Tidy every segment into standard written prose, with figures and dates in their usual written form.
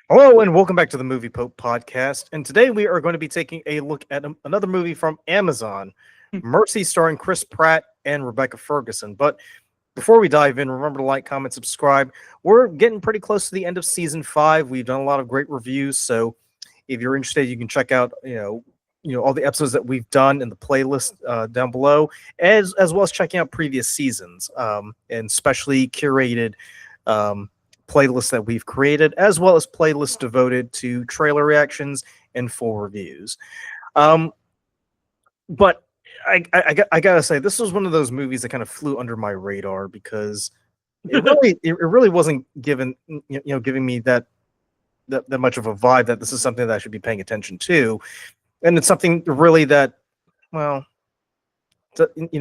Hello and welcome back to the Movie Pope podcast. And today we are going to be taking a look at another movie from Amazon, Mercy, starring Chris Pratt and Rebecca Ferguson. But before we dive in, remember to like, comment, subscribe. We're getting pretty close to the end of season 5. We've done a lot of great reviews, so if you're interested, you can check out all the episodes that we've done in the playlist down below, as well as checking out previous seasons and specially curated. Playlists that we've created, as well as playlists devoted to trailer reactions and full reviews. Um, but I gotta say, this was one of those movies that kind of flew under my radar because it really wasn't giving me that much of a vibe that this is something that I should be paying attention to, and it's something really that, well,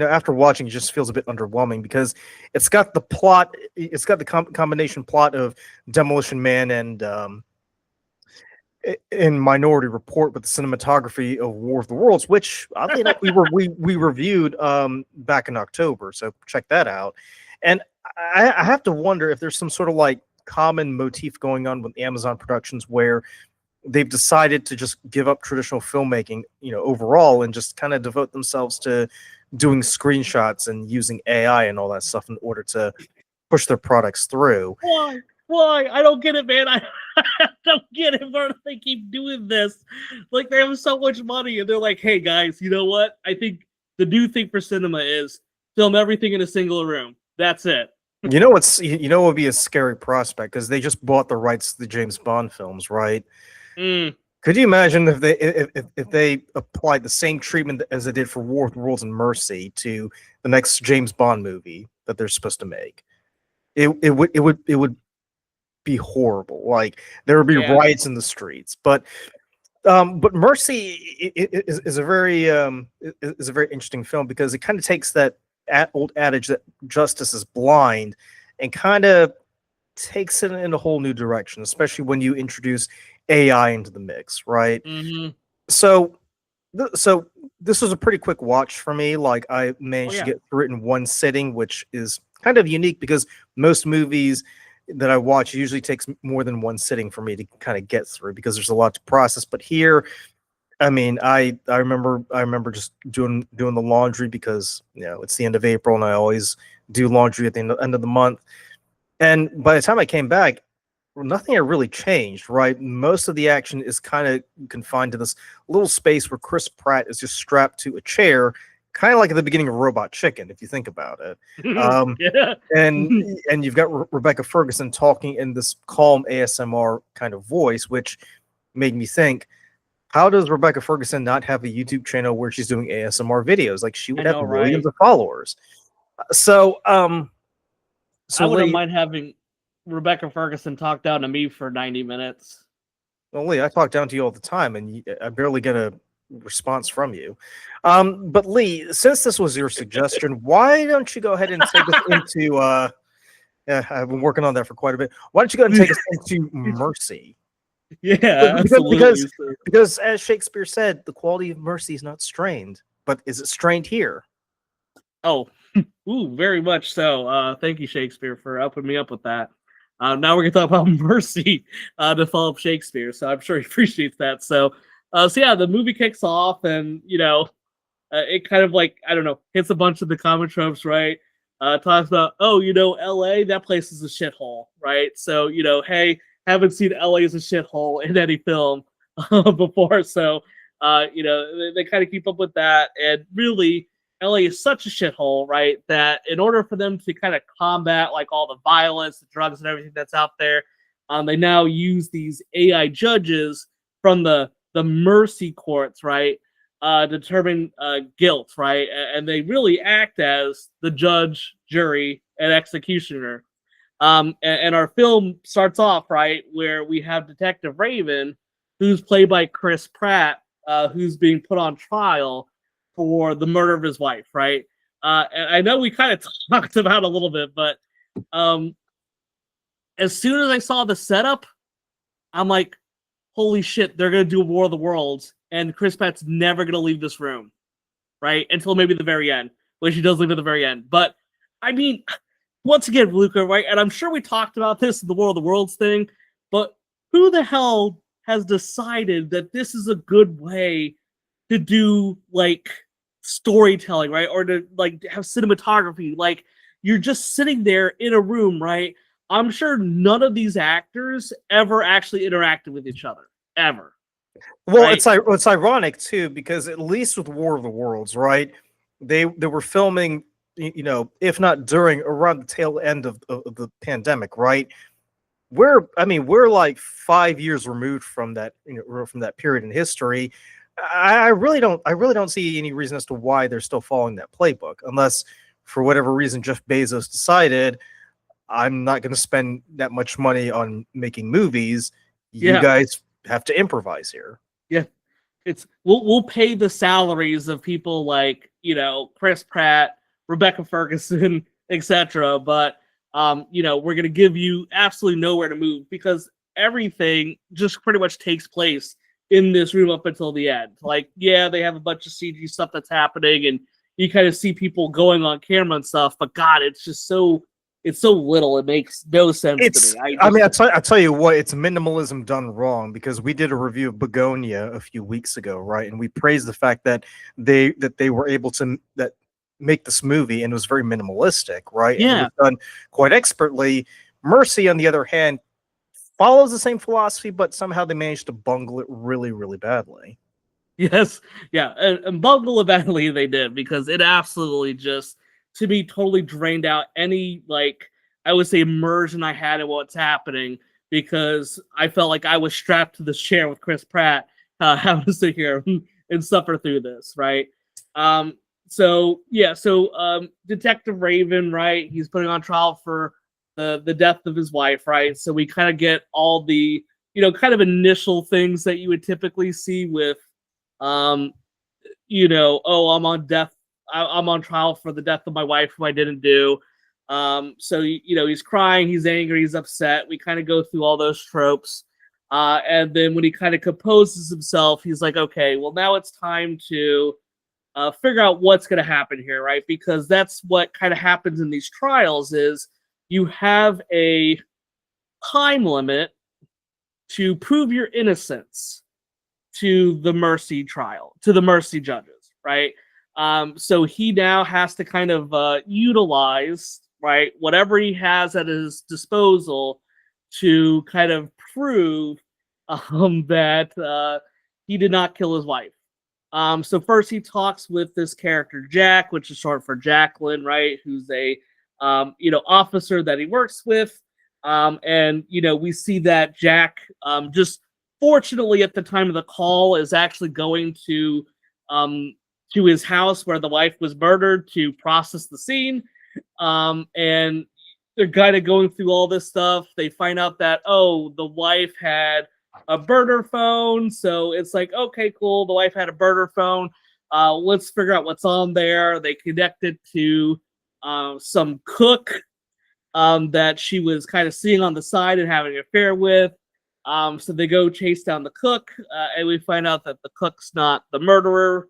after watching, it just feels a bit underwhelming because it's got the plot, it's got the combination plot of Demolition Man and in Minority Report with the cinematography of War of the Worlds, which oddly enough we reviewed back in October, so check that out. And I have to wonder if there's some sort of like common motif going on with Amazon Productions where they've decided to just give up traditional filmmaking, overall, and just kind of devote themselves to doing screenshots and using AI and all that stuff in order to push their products through. Why? Why? I don't get it, man. I don't get it. Why do they keep doing this? Like, they have so much money, and they're like, hey, guys, you know what? I think the new thing for cinema is film everything in a single room. That's it. What would be a scary prospect, because they just bought the rights to the James Bond films, right? Could you imagine if they applied the same treatment as they did for War of the Worlds and Mercy to the next James Bond movie that they're supposed to make? It would be horrible. Like, there would be riots in the streets. But Mercy is a very interesting film because it kind of takes that old adage that justice is blind and kind of takes it in a whole new direction, especially when you introduce AI into the mix, right? Mm-hmm. So this was a pretty quick watch for me. Like, I managed to get through it in one sitting, which is kind of unique because most movies that I watch usually takes more than one sitting for me to kind of get through because there's a lot to process. But here, I mean, I remember just doing the laundry because it's the end of April and I always do laundry at the end of the month. And by the time I came back, nothing had really changed, right? Most of the action is kind of confined to this little space where Chris Pratt is just strapped to a chair, kind of like at the beginning of Robot Chicken, if you think about it. And you've got Rebecca Ferguson talking in this calm ASMR kind of voice, which made me think, how does Rebecca Ferguson not have a YouTube channel where she's doing ASMR videos? Like, she would have millions of followers. So I wouldn't mind having Rebecca Ferguson talk down to me for 90 minutes. Well, Lee, I talk down to you all the time, and I barely get a response from you. But Lee, since this was your suggestion, why don't you go ahead and take us into I've been working on that for quite a bit. Why don't you go ahead and take us into Mercy? Yeah, because as Shakespeare said, the quality of mercy is not strained, but is it strained here? Oh, ooh, very much so. Thank you, Shakespeare, for helping me up with that. Now we're gonna talk about Mercy to follow up Shakespeare, so I'm sure he appreciates that. So yeah, the movie kicks off, and it kind of, like, I don't know, hits a bunch of the common tropes, right? Talks about, LA, that place is a shithole, right? So hey, haven't seen LA as a shithole in any film before, so they kind of keep up with that, and really, LA is such a shithole, right, that in order for them to kind of combat like all the violence, the drugs, and everything that's out there, they now use these AI judges from the mercy courts, right, determine guilt, right, and they really act as the judge, jury, and executioner. And our film starts off, right, where we have Detective Raven, who's played by Chris Pratt, who's being put on trial for the murder of his wife, right? And I know we kind of talked about it a little bit, but as soon as I saw the setup, I'm like, holy shit, they're going to do a War of the Worlds, and Chris Pratt's never going to leave this room, right? Until maybe the very end, which he does leave at the very end. But, I mean, once again, Luca, right? And I'm sure we talked about this in the War of the Worlds thing, but who the hell has decided that this is a good way to do like storytelling, right? Or to like have cinematography. Like you're just sitting there in a room, right? I'm sure none of these actors ever actually interacted with each other, ever. Well, Right? it's ironic too because at least with War of the Worlds, right? They were filming, if not during around the tail end of the pandemic, right? We're like 5 years removed from that, from that period in history. I really don't see any reason as to why they're still following that playbook, unless for whatever reason Jeff Bezos decided I'm not going to spend that much money on making movies. You Yeah. guys have to improvise here. Yeah. It's we'll pay the salaries of people like, Chris Pratt, Rebecca Ferguson, etc. But we're gonna give you absolutely nowhere to move because everything just pretty much takes place in this room up until the end. Like, yeah, they have a bunch of CG stuff that's happening and you kind of see people going on camera and stuff, but God, it's so little, it makes no sense to It's, me. I tell you what, it's minimalism done wrong because we did a review of Begonia a few weeks ago, right? And we praised the fact that they were able to make this movie and it was very minimalistic, right? And it Yeah. was done quite expertly. Mercy, on the other hand, follows the same philosophy, but somehow they managed to bungle it really, really badly. Yes, yeah, and bungle eventually they did because it absolutely just to me totally drained out any like I would say immersion I had in what's happening because I felt like I was strapped to this chair with Chris Pratt, having to sit here and suffer through this, right? So yeah, Detective Raven, right? He's putting on trial for the death of his wife, right? So we kind of get all the kind of initial things that you would typically see with um, oh, I'm on trial for the death of my wife, who I didn't do. So he's crying, he's angry, he's upset. We kind of go through all those tropes, and then when he kind of composes himself, he's like, okay, well now it's time to figure out what's going to happen here, right? Because that's what kind of happens in these trials is you have a time limit to prove your innocence to the mercy trial, to the mercy judges, right? So he now has to kind of utilize, right, whatever he has at his disposal to kind of prove that he did not kill his wife. So first he talks with this character Jack, which is short for Jacqueline, right? Who's a officer that he works with, and we see that Jack just fortunately at the time of the call is actually going to his house where the wife was murdered to process the scene, and they're kind of going through all this stuff. They find out that the wife had a burner phone, so it's like, okay, cool, the wife had a burner phone, let's figure out what's on there. They connect it to some cook that she was kind of seeing on the side and having an affair with. So they go chase down the cook, and we find out that the cook's not the murderer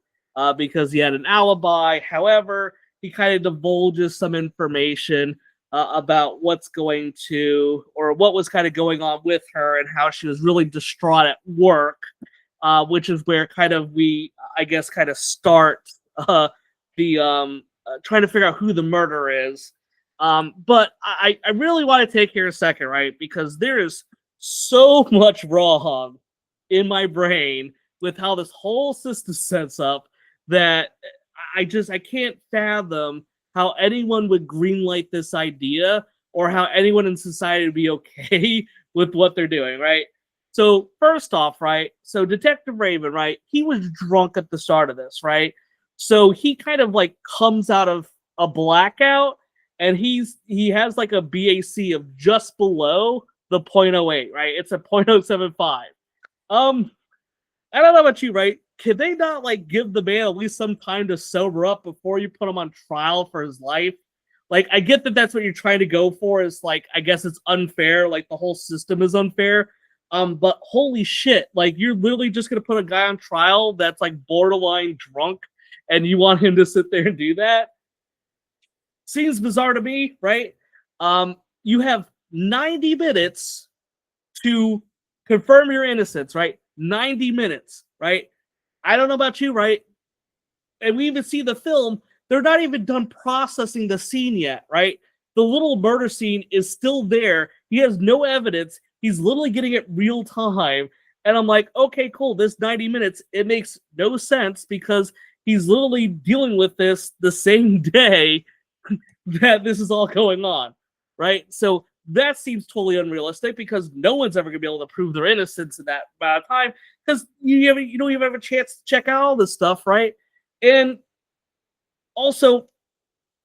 because he had an alibi. However, he kind of divulges some information about what's going to, or what was kind of going on with her and how she was really distraught at work, which is where kind of we, I guess, kind of start the trying to figure out who the murderer is. But I really want to take here a second, right? Because there is so much wrong in my brain with how this whole system sets up that I can't fathom how anyone would greenlight this idea or how anyone in society would be okay with what they're doing, right? So first off, right? So Detective Raven, right? He was drunk at the start of this, right? So he kind of like comes out of a blackout and he has like a BAC of just below the 0.08, right? It's a 0.075. I don't know about you, right? Could they not like give the man at least some time to sober up before you put him on trial for his life? Like, I get that that's what you're trying to go for. Is like, I guess it's unfair. Like the whole system is unfair. But holy shit, like you're literally just gonna put a guy on trial that's like borderline drunk, and you want him to sit there and do that? Seems bizarre to me, right? You have 90 minutes to confirm your innocence, right? 90 minutes, right? I don't know about you, right? And we even see the film, they're not even done processing the scene yet, right? The little murder scene is still there. He has no evidence. He's literally getting it real time. And I'm like, okay, cool. This 90 minutes, it makes no sense because he's literally dealing with this the same day that this is all going on, right? So that seems totally unrealistic because no one's ever going to be able to prove their innocence in that amount of time because you don't even have a chance to check out all this stuff, right? And also,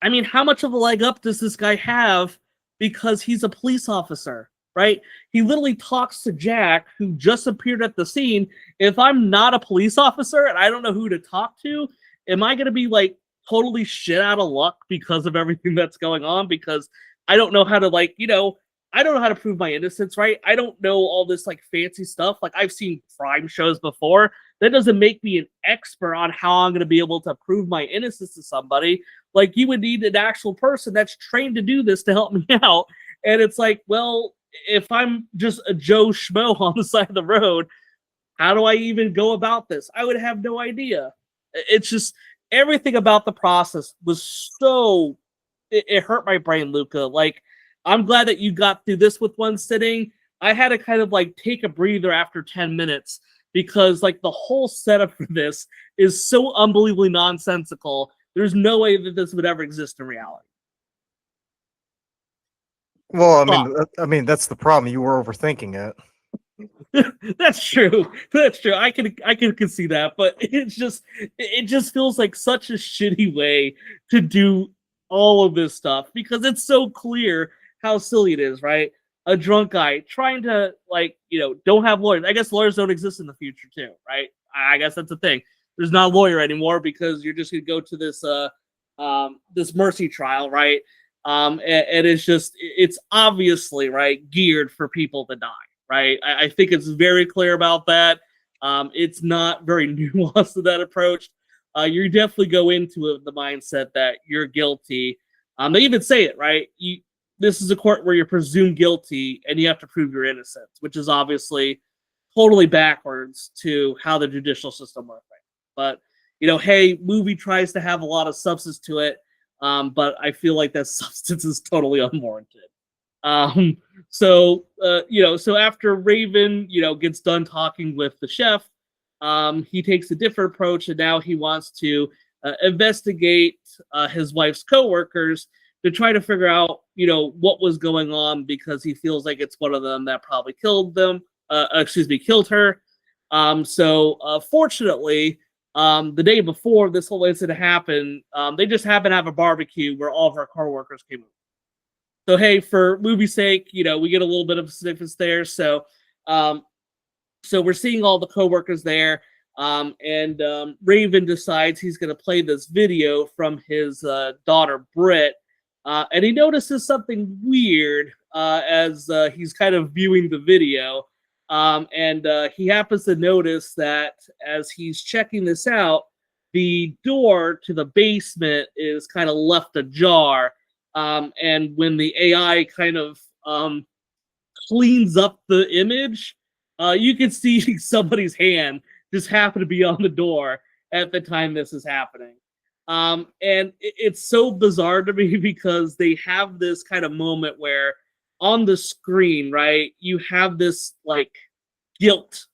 I mean, how much of a leg up does this guy have because he's a police officer, right? He literally talks to Jack, who just appeared at the scene. If I'm not a police officer and I don't know who to talk to, am I going to be like totally shit out of luck because of everything that's going on? Because I don't know how to I don't know how to prove my innocence, right? I don't know all this like fancy stuff. Like I've seen crime shows before. That doesn't make me an expert on how I'm going to be able to prove my innocence to somebody. Like you would need an actual person that's trained to do this to help me out. And it's like, well, if I'm just a Joe Schmo on the side of the road, how do I even go about this? I would have no idea. It's just everything about the process was so it hurt my brain, Luca. Like, I'm glad that you got through this with one sitting. I had to kind of like take a breather after 10 minutes because like the whole setup for this is so unbelievably nonsensical. There's no way that this would ever exist in reality. Well, I mean that's the problem. You were overthinking it. That's true. That's true. I can see that, but it just feels like such a shitty way to do all of this stuff because it's so clear how silly it is, right? A drunk guy trying to don't have lawyers. I guess lawyers don't exist in the future too, right? I guess that's the thing. There's not a lawyer anymore because you're just gonna go to this this mercy trial, right? And it's obviously right geared for people to die. Right, I think it's very clear about that. It's not very nuanced to that approach. You definitely go into it with the mindset that you're guilty. They even say it, right? This is a court where you're presumed guilty and you have to prove your innocence, which is obviously totally backwards to how the judicial system works. Right? But hey, movie tries to have a lot of substance to it, but I feel like that substance is totally unwarranted. So after Raven, gets done talking with the chef, he takes a different approach, and now he wants to investigate his wife's coworkers to try to figure out, what was going on because he feels like it's one of them that probably killed her. Fortunately, the day before this whole incident happened, they just happened to have a barbecue where all of our coworkers came over. So hey, for movie's sake, we get a little bit of snippets there. So we're seeing all the coworkers there, and Raven decides he's going to play this video from his daughter Britt, and he notices something weird as he's kind of viewing the video, and he happens to notice that as he's checking this out, the door to the basement is kind of left ajar. And when the AI kind of cleans up the image, you can see somebody's hand just happen to be on the door at the time this is happening. And it's so bizarre to me because they have this kind of moment where on the screen, right, you have this like guilt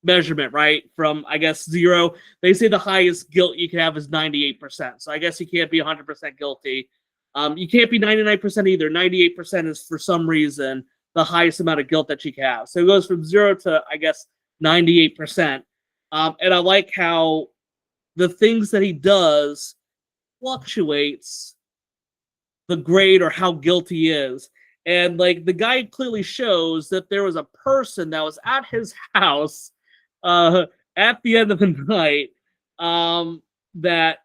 measurement, right? From, I guess, 0. They say the highest guilt you can have is 98%. So I guess you can't be 100% guilty. You can't be 99% either. 98% is, for some reason, the highest amount of guilt that you can have. So it goes from 0 to, I guess, 98%. And I like how the things that he does fluctuates the grade or how guilty he is. And, like, the guy clearly shows that there was a person that was at his house at the end of the night that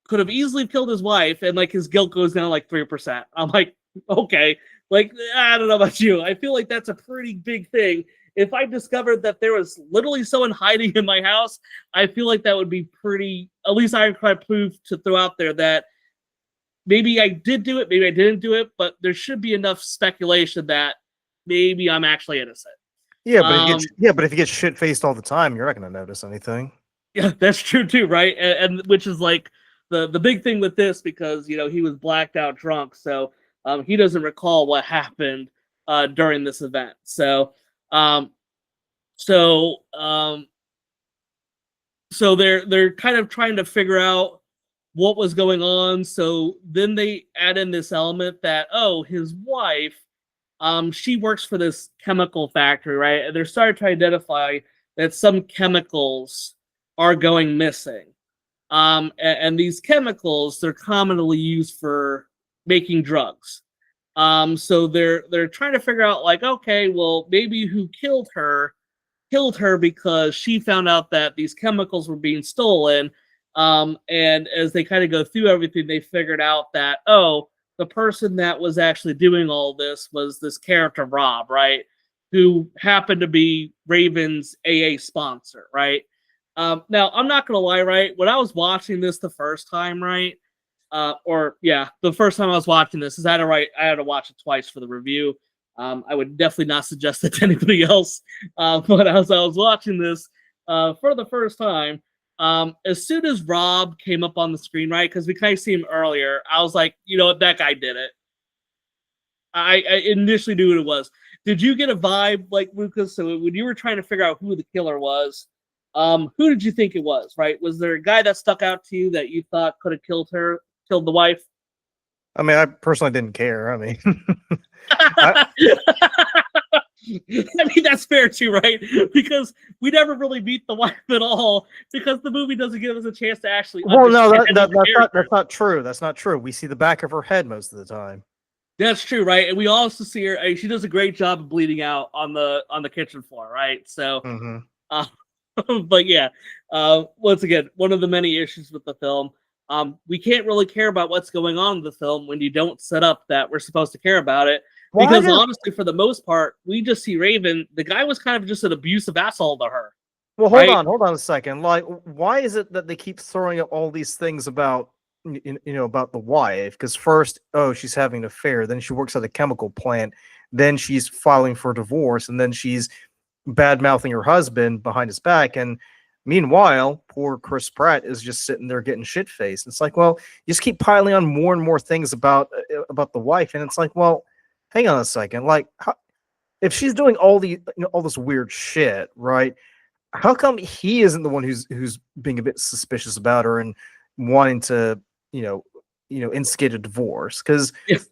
could have easily killed his wife, and like his guilt goes down like 3%. I'm like, okay, like I don't know about you. I feel like that's a pretty big thing. If I discovered that there was literally someone hiding in my house, I feel like that would be pretty. At least I could prove to throw out there that maybe I did do it, maybe I didn't do it, but there should be enough speculation that maybe I'm actually innocent. Yeah, but Um, if you get shit faced all the time, you're not gonna notice anything. yeah, that's true too, right? And which is like the big thing with this because he was blacked out drunk, so he doesn't recall what happened during this event. Um, so um, so they're kind of trying to figure out what was going on. So then they add in this element that his wife, she works for this chemical factory, right? And they're starting to identify that some chemicals are going missing. And these chemicals, they're commonly used for making drugs. So they're trying to figure out like, okay, well, maybe who killed her because she found out that these chemicals were being stolen. And as they kind of go through everything, they figured out that, the person that was actually doing all this was this character, Rob, right? Who happened to be Raven's AA sponsor, right? Now, I'm not going to lie, right? When I was watching this the first time, right? The first time I was watching this, I had to watch it twice for the review. I would definitely not suggest it to anybody else. But as I was watching this for the first time, as soon as Rob came up on the screen, right, because we kind of see him earlier, I was like, you know what, that guy did it. I initially knew what it was. Did you get a vibe like Lucas? So when you were trying to figure out who the killer was, who did you think it was? Right? Was there a guy that stuck out to you that you thought could have killed the wife? I mean, I personally didn't care. I mean, I mean, that's fair too, right? Because we never really meet the wife at all because the movie doesn't give us a chance to actually. well, no, understand that's not true. That's not true. We see the back of her head most of the time. That's true, right? And we also see her. She does a great job of bleeding out on the kitchen floor, right? So, uh, but yeah, once again, one of the many issues with the film. We can't really care about what's going on in the film when you don't set up that we're supposed to care about it. Because honestly, for the most part, we just see Raven. The guy was kind of just an abusive asshole to her. Well, hold on a second. Like, why is it that they keep throwing up all these things about about the wife? Because first, she's having an affair. Then she works at a chemical plant. Then she's filing for divorce, and then she's bad mouthing her husband behind his back. And meanwhile, poor Chris Pratt is just sitting there getting shit faced. It's like, well, you just keep piling on more and more things about the wife, and it's like, well, hang on a second. Like, if she's doing all this weird shit, right? How come he isn't the one who's being a bit suspicious about her and wanting to, instigate a divorce? Because if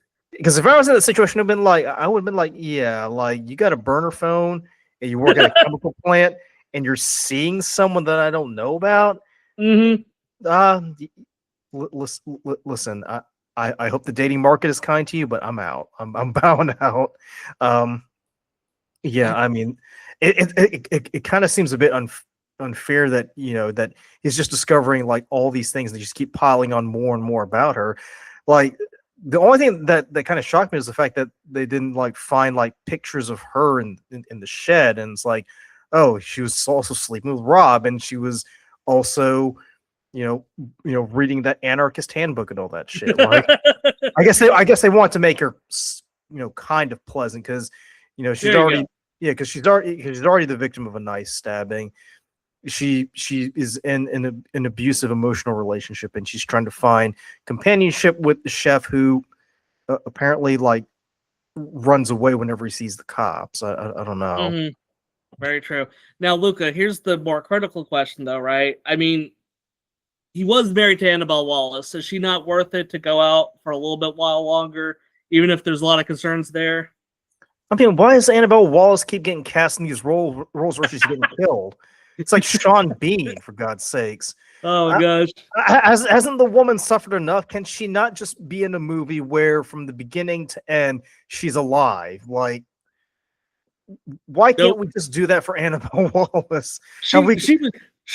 I was in that situation, I would have been like, yeah, like you got a burner phone and you work at a chemical plant and you're seeing someone that I don't know about. Mm-hmm. Listen, I hope the dating market is kind to you, but I'm out. I'm bowing out. Yeah, I mean, it kind of seems a bit unfair that that he's just discovering like all these things and they just keep piling on more and more about her. Like, the only thing that kind of shocked me is the fact that they didn't like find like pictures of her in the shed, and it's like, oh, she was also sleeping with Rob, and she was also reading that anarchist handbook and all that shit. Like, I guess they want to make her kind of pleasant because she's already because she's already the victim of a knife stabbing. She is in an abusive emotional relationship, and she's trying to find companionship with the chef who apparently like runs away whenever he sees the cops. I don't know. Mm-hmm. Very true. Now, Luca, here's the more critical question, though, right? I mean, he was married to Annabelle Wallace. Is she not worth it to go out for a little bit while longer, even if there's a lot of concerns there? I mean, why does Annabelle Wallace keep getting cast in these roles where she's getting killed? It's like Sean Bean, for God's sakes. Oh, gosh. Hasn't the woman suffered enough? Can she not just be in a movie where from the beginning to end she's alive? Like, why can't we just do that for Annabelle Wallace? She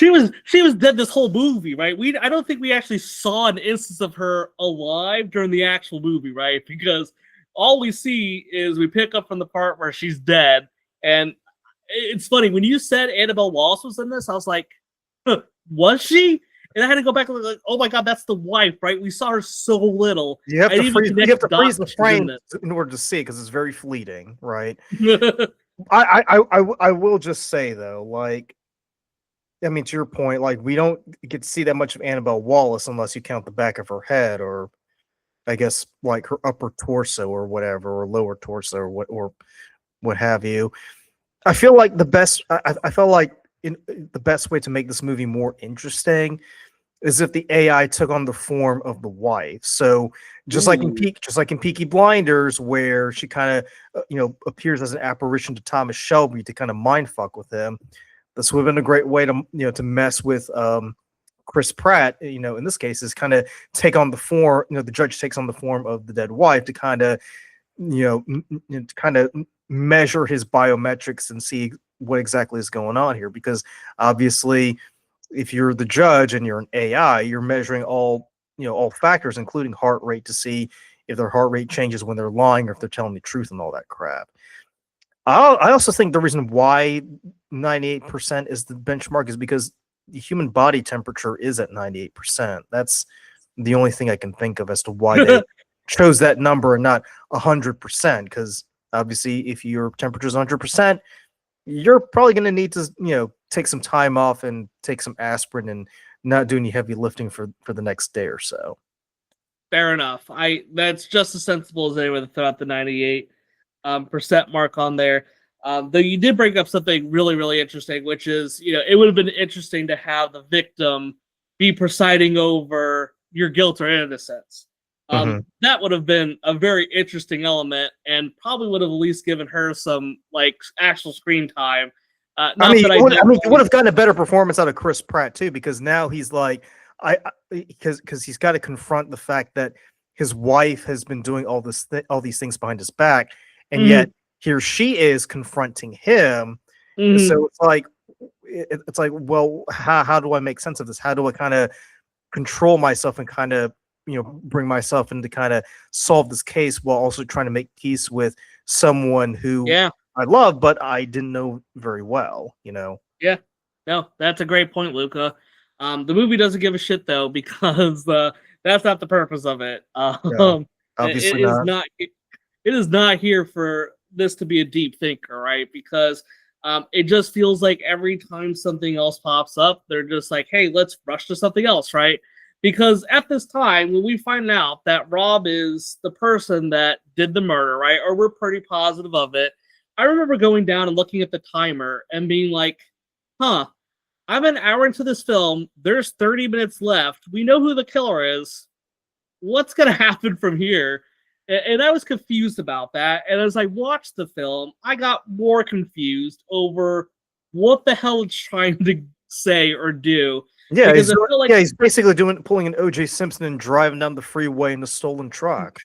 was dead this whole movie, right? I don't think we actually saw an instance of her alive during the actual movie, right? Because all we see is we pick up from the part where she's dead. And it's funny, when you said Annabelle Wallace was in this, I was like, was she? And I had to go back and look like, oh my God, that's the wife, right? We saw her so little. You have to freeze the frame in order to see it because it's very fleeting, right? I will just say though, like, I mean, to your point, like we don't get to see that much of Annabelle Wallace unless you count the back of her head, or I guess like her upper torso or whatever, or lower torso or what have you. I feel like I felt like the best way to make this movie more interesting is if the AI took on the form of the wife. So Ooh. Just like in Peaky Blinders, where she kind of appears as an apparition to Thomas Shelby to kind of mind fuck with him. This would have been a great way to to mess with Chris Pratt. In this case, is kind of take on the form. The judge takes on the form of the dead wife to kind of kind of measure his biometrics and see what exactly is going on here, because obviously if you're the judge and you're an AI, you're measuring all factors, including heart rate, to see if their heart rate changes when they're lying or if they're telling the truth and all that crap. I also think the reason why 98% is the benchmark is because the human body temperature is at 98%. That's the only thing I can think of as to why they chose that number and not 100%. Because obviously, if your temperature is 100%, you're probably going to need to take some time off and take some aspirin and not do any heavy lifting for the next day or so. Fair enough. That's just as sensible as anyone to throw out the 98 percent mark on there. Though you did bring up something really, really interesting, which is, it would have been interesting to have the victim be presiding over your guilt or innocence. That would have been a very interesting element, and probably would have at least given her some like actual screen time. You would have gotten a better performance out of Chris Pratt too, because now he's like, because he's got to confront the fact that his wife has been doing all these things behind his back, and yet here she is confronting him. So it's like, well, how do I make sense of this? How do I kind of control myself and kind of bring myself in to kind of solve this case while also trying to make peace with someone who I love, but I didn't know very well, Yeah, no, that's a great point, Luca. The movie doesn't give a shit though, because that's not the purpose of it. No, obviously not. It is not here for this to be a deep thinker, right? Because it just feels like every time something else pops up, they're just like, hey, let's rush to something else, right? Because at this time, when we find out that Rob is the person that did the murder, right? Or we're pretty positive of it. I remember going down and looking at the timer and being like, I'm an hour into this film. There's 30 minutes left. We know who the killer is. What's going to happen from here? And I was confused about that. And as I watched the film, I got more confused over what the hell it's trying to say or do. Yeah, he's basically pulling an O.J. Simpson and driving down the freeway in a stolen truck.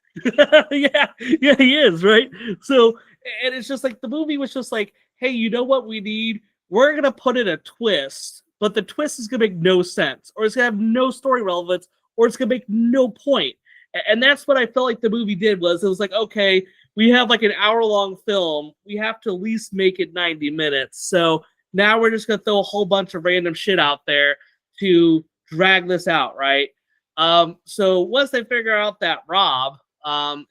yeah, he is, right? So, and it's just like the movie was just like, hey, you know what we need? We're gonna put in a twist, but the twist is gonna make no sense, or it's gonna have no story relevance, or it's gonna make no point. And that's what I felt like the movie did. It was like, okay, we have like an hour-long film. We have to at least make it 90 minutes. So now we're just gonna throw a whole bunch of random shit out there to drag this out, right? So once they figure out that Rob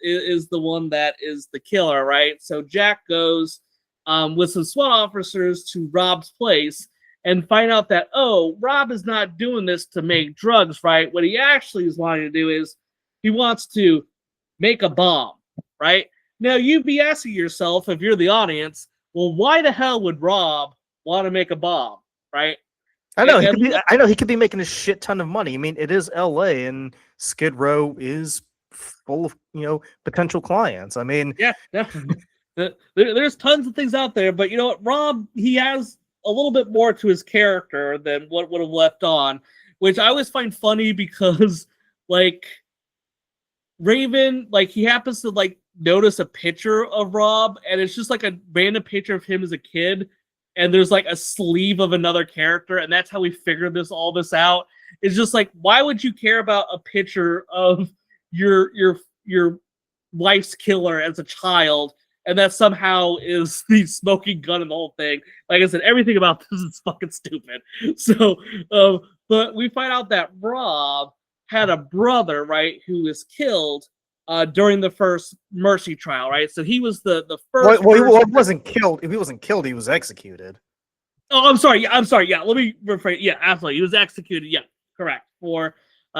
is the one that is the killer, right? So Jack goes with some SWAT officers to Rob's place and find out that, Rob is not doing this to make drugs, right? What he actually is wanting to do is he wants to make a bomb, right? Now, you'd be asking yourself, if you're the audience, well, why the hell would Rob want to make a bomb, right? I know he could be making a shit ton of money. I mean, it is LA, and Skid Row is full of potential clients. I mean, yeah, there's tons of things out there, but you know what, Rob, he has a little bit more to his character than what would have left on, which I always find funny because like Raven, like he happens to like notice a picture of Rob, and it's just like a random picture of him as a kid. And there's like a sleeve of another character, and that's how we figured all this out. It's just like, why would you care about a picture of your wife's killer as a child, and that somehow is the smoking gun and the whole thing? Like I said, everything about this is fucking stupid. So, but we find out that Rob had a brother, right, who was killed during the first Mercy trial, right? So he was the Well, first. he wasn't killed. If he wasn't killed, he was executed. Oh, I'm sorry. I'm sorry. Yeah, let me rephrase. Yeah, absolutely. He was executed. Yeah, correct. For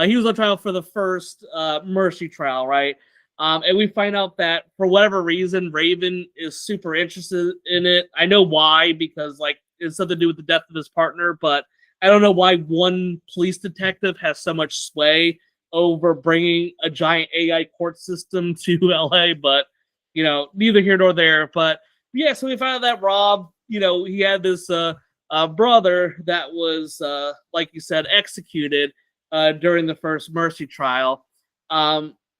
he was on trial for the first Mercy trial, right? And we find out that for whatever reason, Raven is super interested in it. I know why, because like it's something to do with the death of his partner, but I don't know why one police detective has so much sway over bringing a giant AI court system to LA. But neither here nor there. But yeah, so we found out that Rob, he had this brother that was, like you said, executed during the first Mercy trial.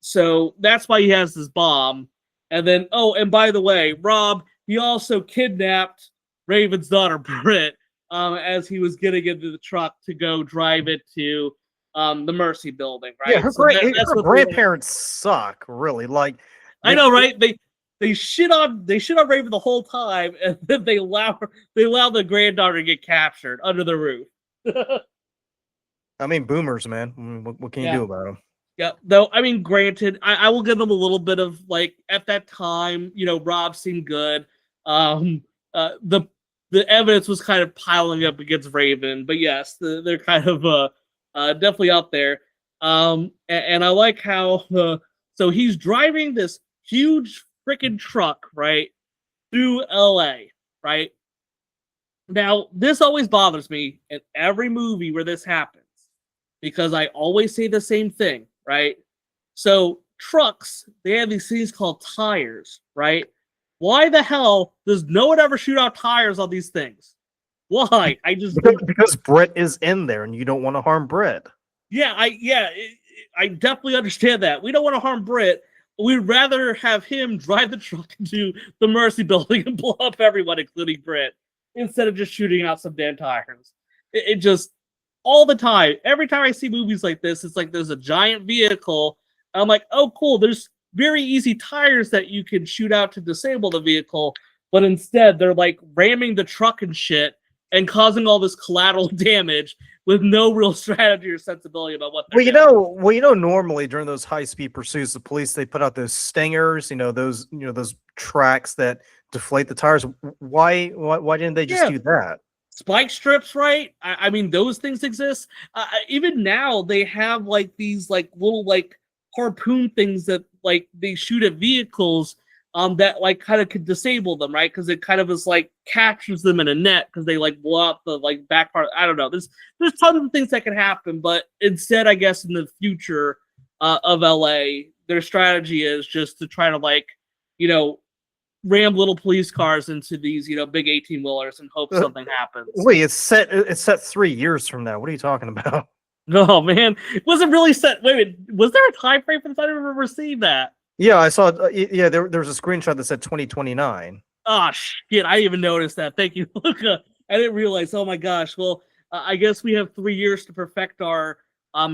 So that's why he has this bomb. And then, oh, and by the way, Rob, he also kidnapped Raven's daughter, Britt, as he was getting into the truck to go drive it to the Mercy building, right? Yeah, her grandparents suck, really. Like, I know, right? They shit on Raven the whole time, and then they allow the granddaughter to get captured under the roof. I mean, boomers, man. What can you do about them? Yeah, though, I mean, granted, I will give them a little bit of, like, at that time, Rob seemed good. The evidence was kind of piling up against Raven, but yes, they're kind of definitely out there. And I like how so he's driving this huge freaking truck, right, through LA, right? Now, this always bothers me in every movie where this happens, because I always say the same thing, right? So trucks, they have these things called tires, right? Why the hell does no one ever shoot out tires on these things? Why? Because Britt is in there, and you don't want to harm Britt. Yeah, I definitely understand that. We don't want to harm Britt. We'd rather have him drive the truck into the Mercy building and blow up everyone, including Britt, instead of just shooting out some damn tires. It just, all the time, every time I see movies like this, it's like there's a giant vehicle. I'm like, oh, cool. There's very easy tires that you can shoot out to disable the vehicle, but instead they're like ramming the truck and shit and causing all this collateral damage with no real strategy or sensibility about what they're doing. Normally during those high-speed pursuits, the police, they put out those stingers, those tracks that deflate the tires. Why didn't they just do that? Spike strips, right? I mean, those things exist. Even now, they have like these like little like harpoon things that like they shoot at vehicles that like kind of could disable them, right? Because it kind of is like captures them in a net because they like blow up the like back part. I don't know. There's tons of things that can happen, but instead, I guess in the future of LA, their strategy is just to try to like ram little police cars into these big 18-wheelers and hope something happens. Wait, it's set 3 years from now. What are you talking about? No, man, it wasn't really set. Wait, was there a time frame for this? I never remember seeing that. Yeah, I saw. Yeah, there was a screenshot that said 2029. Oh shit! I didn't even noticed that. Thank you, Luca. I didn't realize. Oh my gosh. Well, I guess we have 3 years to perfect our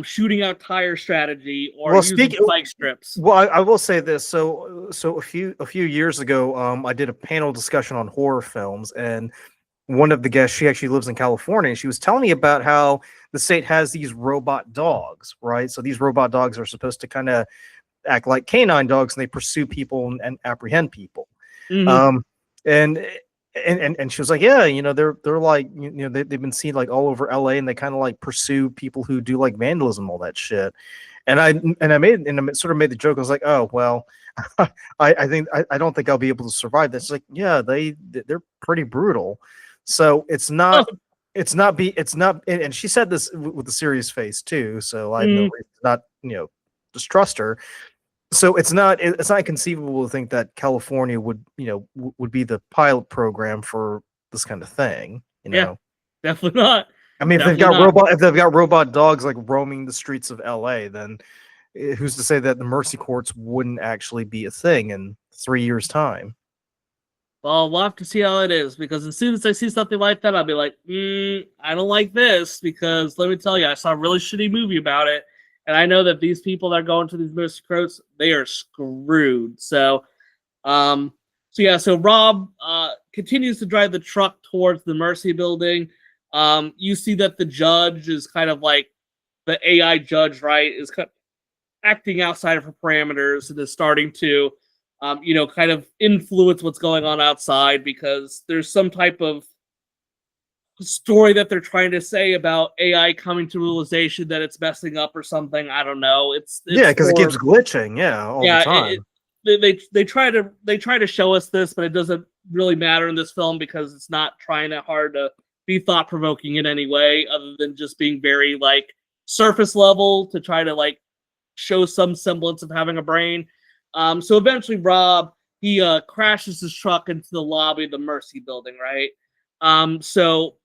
shooting out tire strategy or using spike strips. Well, I will say this. So a few years ago, I did a panel discussion on horror films, and one of the guests, she actually lives in California, and she was telling me about how the state has these robot dogs, right? So these robot dogs are supposed to kind of act like canine dogs, and they pursue people and apprehend people. Mm-hmm. And she was like, yeah, they're like, they've been seen like all over LA, and they kind of like pursue people who do like vandalism, all that shit. And I sort of made the joke. I was like, oh well, I don't think I'll be able to survive this. It's like, yeah, they're pretty brutal. So it's not. And she said this with a serious face too. So I have no reason to not distrust her. So it's not inconceivable to think that California would be the pilot program for this kind of thing. Yeah, definitely not. I mean, if they've got robot dogs like roaming the streets of LA, then who's to say that the Mercy courts wouldn't actually be a thing in 3 years' time? Well, we'll have to see how it is, because as soon as I see something like that, I'll be like, I don't like this, because let me tell you, I saw a really shitty movie about it. And I know that these people that are going to these Mercy courts, they are screwed. So Rob continues to drive the truck towards the Mercy building. You see that the judge is kind of like the AI judge, right? Is acting outside of her parameters and is starting to, kind of influence what's going on outside because there's some type of story that they're trying to say about AI coming to realization that it's messing up or something. I don't know. It's yeah, because it keeps glitching. Yeah, all the time. They try to show us this, but it doesn't really matter in this film because it's not trying that hard to be thought provoking in any way, other than just being very like surface level to try to like show some semblance of having a brain. So eventually, Rob he crashes his truck into the lobby of the Mercy building, right? So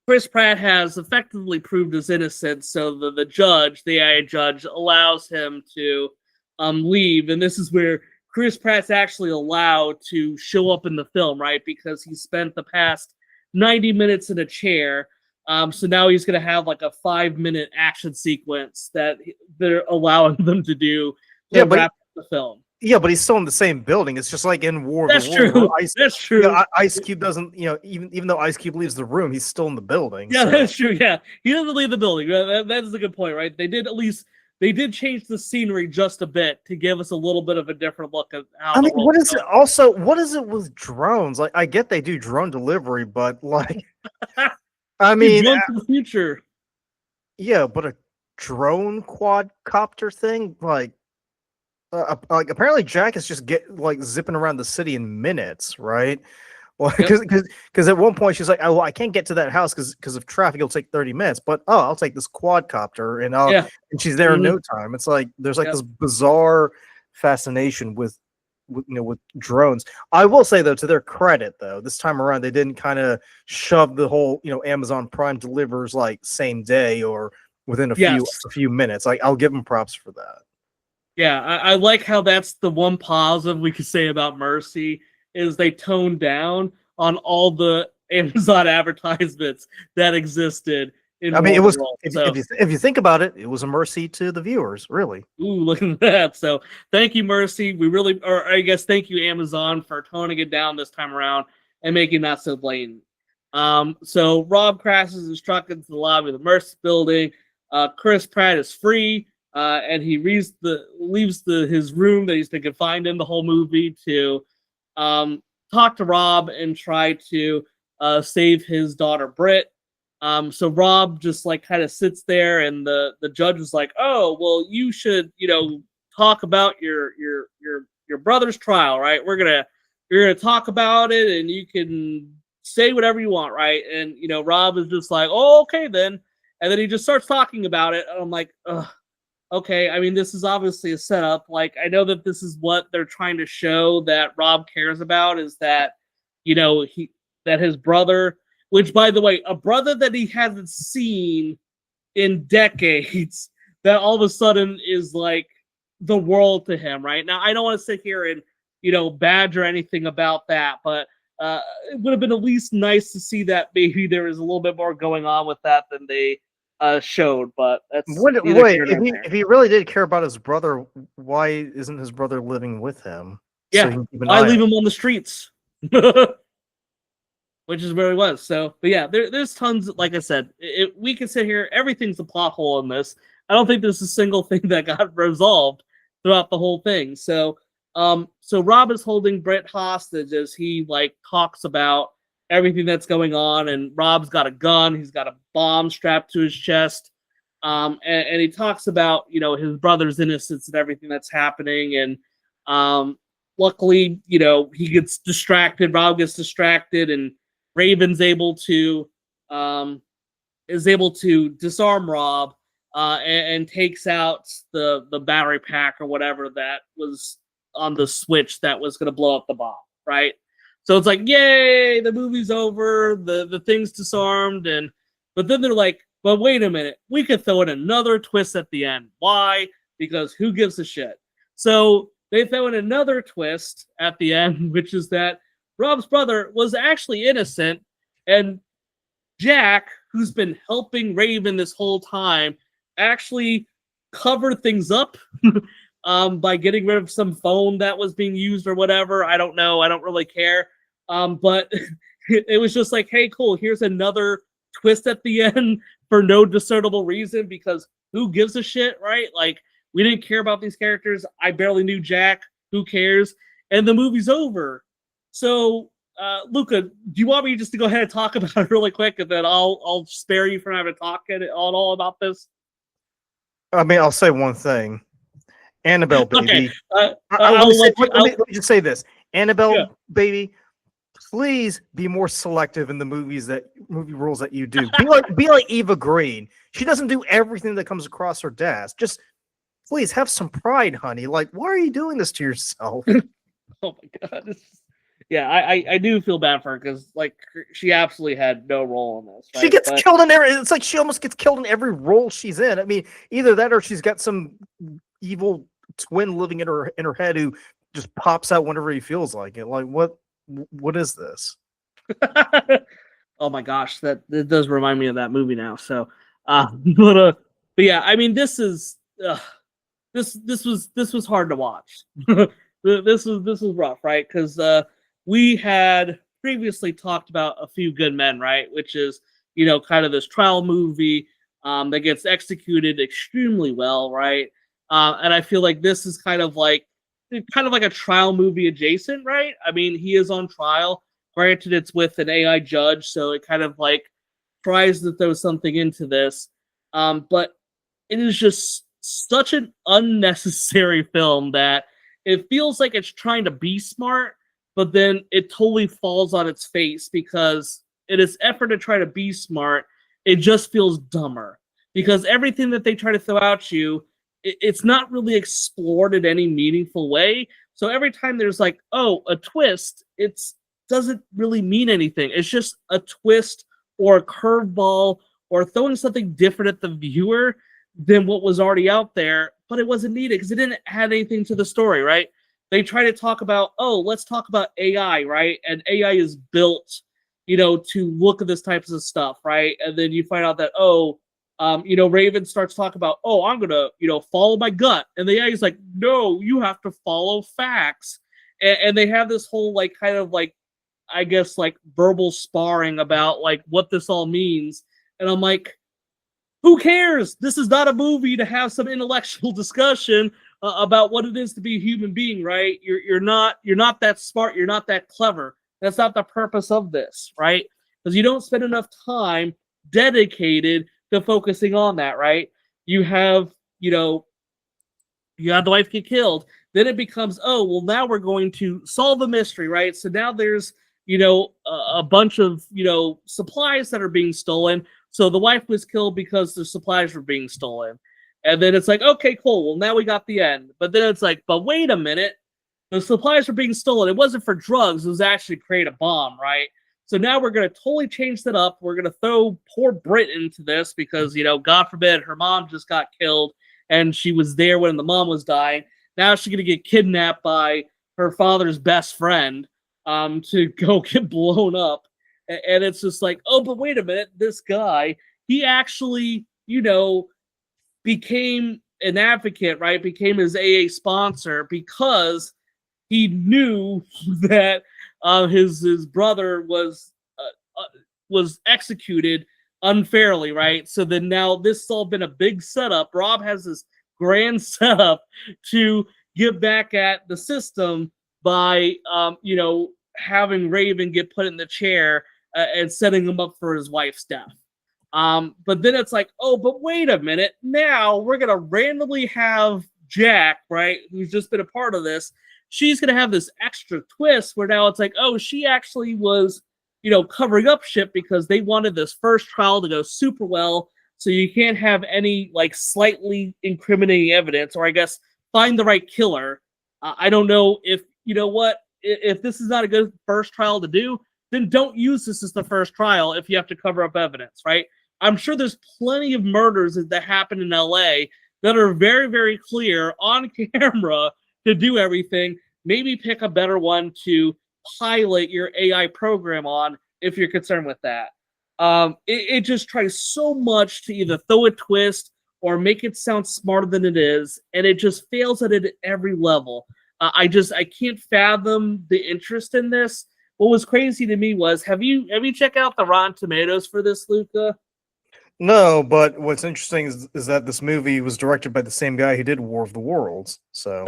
Chris Pratt has effectively proved his innocence, so the judge, the AI judge, allows him to leave, and this is where Chris Pratt's actually allowed to show up in the film, right? Because he spent the past 90 minutes in a chair, so now he's going to have like a 5-minute action sequence that they're allowing them to do to wrap up the film. Yeah, but he's still in the same building. It's just like in War of That's the Worlds. true. That's true. You know, Ice Cube doesn't, even though Ice Cube leaves the room, he's still in the building. Yeah, so. that's true. Yeah, he doesn't leave the building. That is a good point, right? They did change the scenery just a bit to give us a little bit of a different look at how. I mean, what is it? Also, what is it with drones? Like, I get they do drone delivery, but like, I mean, the future. Yeah, but a drone quadcopter thing, like apparently Jack is just zipping around the city in minutes, right? Well, because at one point she's like, "Oh, well, I can't get to that house because of traffic. It'll take 30 minutes." But I'll take this quadcopter, and she's there in no time. It's like there's like this bizarre fascination with drones. I will say though, to their credit, though, this time around they didn't kind of shove the whole Amazon Prime delivers like same day or within a few minutes. Like, I'll give them props for that. Yeah, I like how that's the one positive we could say about Mercy is they toned down on all the Amazon advertisements that existed. I mean, it was if you think about it, it was a mercy to the viewers, really. Ooh, look at that! So thank you, Mercy. Thank you, Amazon, for toning it down this time around and making that so blatant. So Rob crashes his truck into the lobby of the Mercy building. Chris Pratt is free. And he leaves his room that he's been confined in the whole movie to talk to Rob and try to save his daughter Britt. So Rob just like kind of sits there, and the judge is like, "Oh, well, you should talk about your brother's trial, right? You're gonna talk about it, and you can say whatever you want, right?" And Rob is just like, "Oh, okay then," and then he just starts talking about it, and I'm like, ugh. Okay, I mean, this is obviously a setup. Like, I know that this is what they're trying to show that Rob cares about is that, that his brother, which, by the way, a brother that he hasn't seen in decades, that all of a sudden is like the world to him, right? Now, I don't want to sit here and, badger anything about that, but it would have been at least nice to see that maybe there is a little bit more going on with that than they showed, but that's if he really did care about his brother, why isn't his brother living with him? Yeah, I leave him on the streets, which is where he was. So, but yeah, there's tons. Like I said, we can sit here. Everything's a plot hole in this. I don't think there's a single thing that got resolved throughout the whole thing. So, so Rob is holding Britt hostage as he like talks about everything that's going on, and Rob's got a gun. He's got a bomb strapped to his chest, and he talks about his brother's innocence and everything that's happening. And luckily, he gets distracted. Rob gets distracted, and Raven's able to disarm Rob and takes out the battery pack or whatever that was on the switch that was going to blow up the bomb, right? So it's like, yay, the movie's over, the thing's disarmed, but then they're like, but wait a minute, we could throw in another twist at the end. Why? Because who gives a shit? So they throw in another twist at the end, which is that Rob's brother was actually innocent, and Jack, who's been helping Raven this whole time, actually covered things up by getting rid of some phone that was being used or whatever. I don't know. I don't really care. But it was just like, hey, cool, here's another twist at the end for no discernible reason, because who gives a shit, right? Like, We didn't care about these characters. I barely knew Jack. Who cares? And the movie's over. So, Luca, do you want me just to go ahead and talk about it really quick, and then I'll spare you from having to talk at all about this? I mean, I'll say one thing. Annabelle, baby. Okay, Let me just say this. Annabelle, baby, please be more selective in the movie roles that you do. Be like Eva Green. She doesn't do everything that comes across her desk. Just please have some pride, honey. Like, why are you doing this to yourself? Oh my god. Yeah, I do feel bad for her because like she absolutely had no role in this. Right? She gets killed in every. It's like she almost gets killed in every role she's in. I mean, either that or she's got some evil twin living in her head who just pops out whenever he feels like it. Like, what is this? Oh my gosh, that does remind me of that movie now. So, but yeah, I mean, this was hard to watch. this was rough, right? Because we had previously talked about A Few Good Men, right? Which is, you know, kind of this trial movie that gets executed extremely well, right? And I feel like this is kind of like a trial movie adjacent, right? I mean, he is on trial. Granted, it's with an AI judge, so it kind of like tries to throw something into this. But it is just such an unnecessary film that it feels like it's trying to be smart, but then it totally falls on its face because in its effort to try to be smart, it just feels dumber. Because everything that they try to throw at you, it's not really explored in any meaningful way. So every time there's like, oh, a twist, it doesn't really mean anything. It's just a twist or a curveball or throwing something different at the viewer than what was already out there, but it wasn't needed because it didn't add anything to the story, right? They try to talk about, oh, let's talk about AI, right? And AI is built, you know, to look at this types of stuff, right? And then you find out that, you know, Raven starts talking about, oh, I'm gonna, you know, follow my gut, and the AI is like, no, you have to follow facts, and they have this whole like kind of like, I guess like verbal sparring about like what this all means, and I'm like, who cares? This is not a movie to have some intellectual discussion about what it is to be a human being, right? You're not that smart. You're not that clever. That's not the purpose of this, right? Because you don't spend enough time dedicated to focusing on that, right? You have the wife get killed. Then it becomes, oh, well, now we're going to solve the mystery, right? So now there's, a bunch of, supplies that are being stolen. So the wife was killed because the supplies were being stolen. And then it's like, okay, cool. Well, now we got the end. But then it's like, but wait a minute. The supplies were being stolen. It wasn't for drugs. It was actually to create a bomb, right? So now we're going to totally change that up. We're going to throw poor Brit into this because, God forbid, her mom just got killed and she was there when the mom was dying. Now she's going to get kidnapped by her father's best friend to go get blown up. And it's just like, oh, but wait a minute. This guy, he actually, became an advocate, right? Became his AA sponsor because he knew that his brother was executed unfairly, right? So then now this has all been a big setup. Rob has this grand setup to get back at the system by having Raven get put in the chair and setting him up for his wife's death. But then it's like, oh, but wait a minute. Now we're gonna randomly have Jack, right, who's just been a part of this. She's going to have this extra twist where now it's like, oh, she actually was, covering up shit because they wanted this first trial to go super well. So you can't have any like slightly incriminating evidence, or I guess find the right killer. I don't know if, if this is not a good first trial to do, then don't use this as the first trial if you have to cover up evidence, right? I'm sure there's plenty of murders that happen in LA that are very, very clear on camera to do everything. Maybe pick a better one to pilot your AI program on if you're concerned with that. It just tries so much to either throw a twist or make it sound smarter than it is, and it just fails at it at every level. I can't fathom the interest in this. What was crazy to me was, have you checked out the Rotten Tomatoes for this, Luca? No, but what's interesting is that this movie was directed by the same guy who did War of the Worlds. So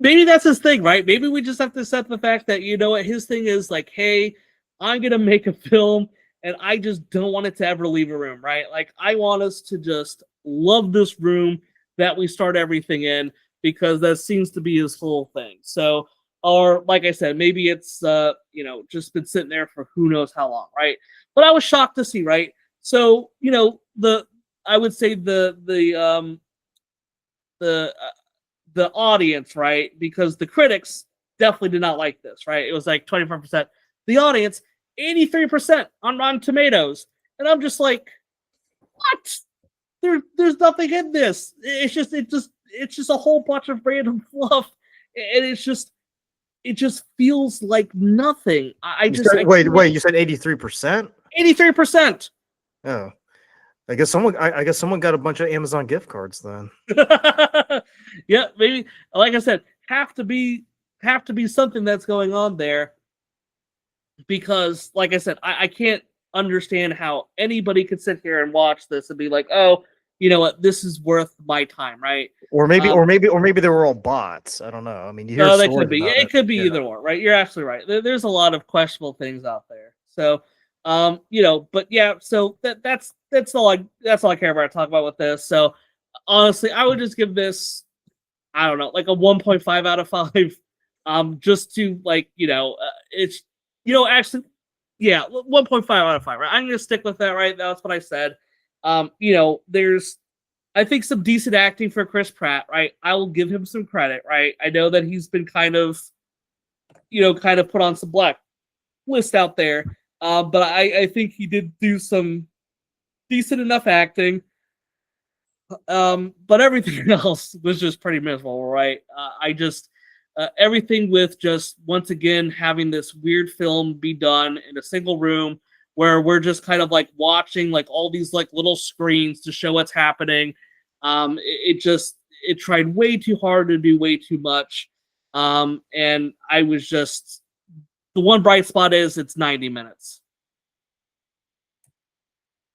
Maybe that's his thing, right? Maybe we just have to accept the fact that, you know what, his thing is like, hey, I'm gonna make a film and I just don't want it to ever leave a room, right? Like, I want us to just love this room that we start everything in, because that seems to be his whole thing. So, or like I said, maybe it's just been sitting there for who knows how long, right? But I was shocked to see, right? So, I would say the audience, right? Because the critics definitely did not like this, right? It was like 24%. The audience, 83% on Rotten Tomatoes. And I'm just like, what? There's nothing in this. It's just a whole bunch of random fluff. And it just feels like nothing. wait, you said 83%? 83%. Oh. I guess someone got a bunch of Amazon gift cards then. Yeah, maybe. Like I said, have to be something that's going on there, because, like I said, I can't understand how anybody could sit here and watch this and be like, oh, you know what, this is worth my time, right? Or maybe they were all bots. I don't know. I mean, you hear No, that stories could be. about It could be Yeah. either or, right? You're absolutely right. There's a lot of questionable things out there. So, but yeah. So that's all I care about to talk about with this. So, honestly, I would just give this, I don't know, like a 1.5 out of 5. Just to, like, it's, actually, yeah, 1.5 out of 5. Right? I'm gonna stick with that. Right? That's what I said. There's, I think, some decent acting for Chris Pratt, right? I will give him some credit, right? I know that he's been kind of put on some blacklist out there, but I think he did do some decent enough acting. But everything else was just pretty miserable, right? Everything with just, once again, having this weird film be done in a single room where we're just kind of like watching like all these like little screens to show what's happening. It tried way too hard to do way too much. And I was just, the one bright spot is it's 90 minutes.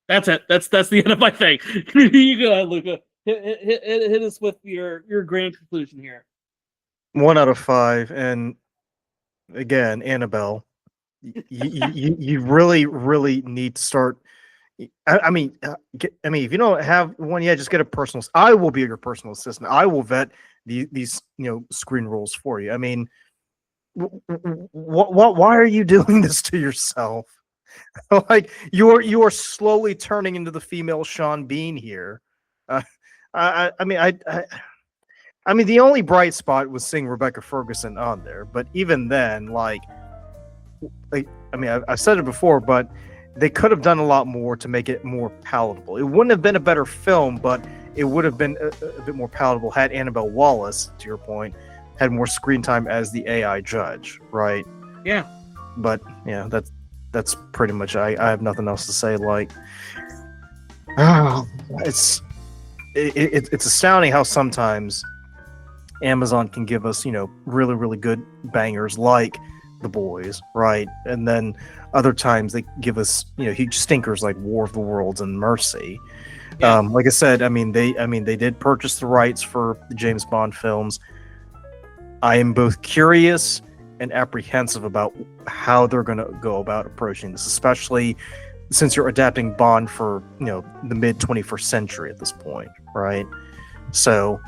That's it. That's the end of my thing. You go ahead, Luca. Hit us with your grand conclusion here. 1 out of 5, and again, Annabelle. You really need to start. I mean, if you don't have one yet, just get a personal. I will be your personal assistant. I will vet these screen rules for you. I mean, why are you doing this to yourself? Like, you are slowly turning into the female Sean Bean here. I mean, the only bright spot was seeing Rebecca Ferguson on there, but even then, I mean, I've said it before, but they could have done a lot more to make it more palatable. It wouldn't have been a better film, but it would have been a bit more palatable had Annabelle Wallis, to your point, had more screen time as the AI judge, right? Yeah. But yeah, that's pretty much. I have nothing else to say. Like, it's astounding how sometimes Amazon can give us, really good bangers like The Boys, right? And then other times they give us, huge stinkers like War of the Worlds and Mercy. Yeah. Like I said, they did purchase the rights for the James Bond films. I am both curious and apprehensive about how they're going to go about approaching this, especially since you're adapting Bond for, the mid 21st century at this point, right? So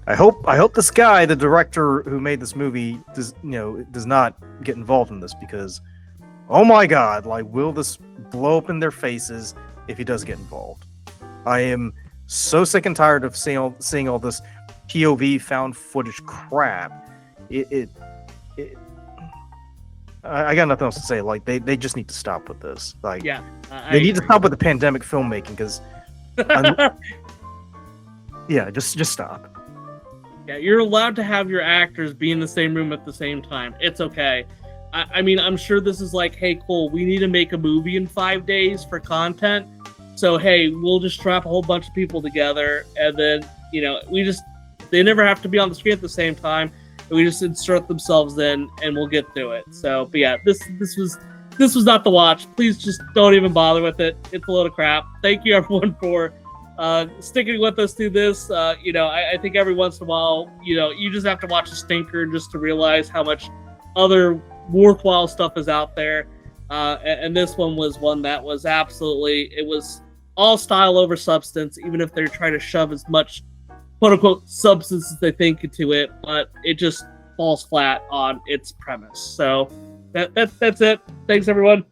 I hope this guy, the director who made this movie, does not get involved in this, because, oh my God, like, will this blow up in their faces if he does get involved? I am so sick and tired of seeing all this POV found footage crap. I got nothing else to say. Like, they just need to stop with this. Like, Yeah, they need to stop with the pandemic filmmaking, because yeah, just stop. Yeah, you're allowed to have your actors be in the same room at the same time. It's okay. I mean, I'm sure this is like, hey, cool, we need to make a movie in 5 days for content. So, hey, we'll just trap a whole bunch of people together, and then, they never have to be on the screen at the same time. We just insert themselves in, and we'll get through it. So, but yeah, this was this was not the watch. Please just don't even bother with it. It's a load of crap. Thank you everyone for sticking with us through this. I think every once in a while, you just have to watch a stinker just to realize how much other worthwhile stuff is out there. And this one was one that was it was all style over substance, even if they're trying to shove as much quote unquote substance as they think into it, but it just falls flat on its premise. So that's it. Thanks everyone.